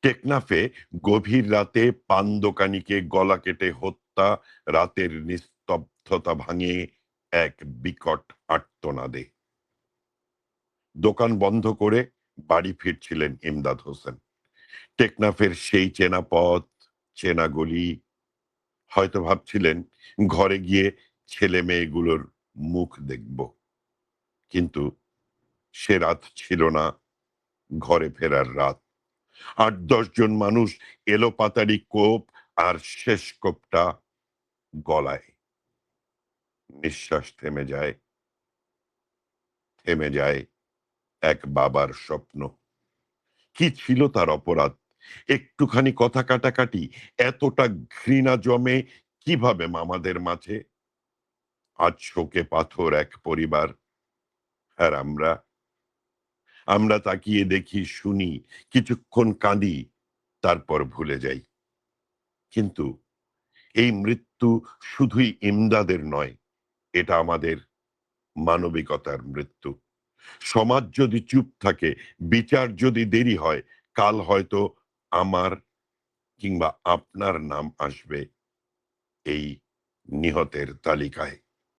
টেকনাফে গভীর রাতে পান দোকানিকে গলা কেটে হত্যা, রাতের নিস্তব্ধতা ভাঙে এক বিকট আর্তনাদে। দোকান বন্ধ করে বাড়ি ফিরছিলেন ইমদাদ হোসেন। টেকনাফের সেই চেনা পথ, চেনা গলি। হয়তো ভাবছিলেন ঘরে গিয়ে ছেলে মেয়েগুলোর মুখ দেখব। কিন্তু সে রাত ছিল না ঘরে ফেরার রাত। ৮-১০ জন মানুষ এলোপাতাড়ি কোপ, আর শেষ কোপটা গলায়। নিঃশ্বাস থেমে যায়, থেমে যায় এক বাবার স্বপ্ন। কি ছিল তার অপরাধ? একটুখানি কথা কাটাকাটি, এতটা ঘৃণা জমে কিভাবে মামাদের মাঝে? আজ শোকে পাথর এক পরিবার। আর আমরা তাকিয়ে দেখি, শুনি, কিছুক্ষণ কাঁদি, তারপর ভুলে যাই। কিন্তু এই মৃত্যু শুধুই ইমদাদের নয়, এটা আমাদের মানবিকতার মৃত্যু। সমাজ যদি চুপ থাকে, বিচার যদি দেরি হয়, কাল হয়তো আমার কিংবা আপনার নাম আসবে এই নিহতের তালিকায়।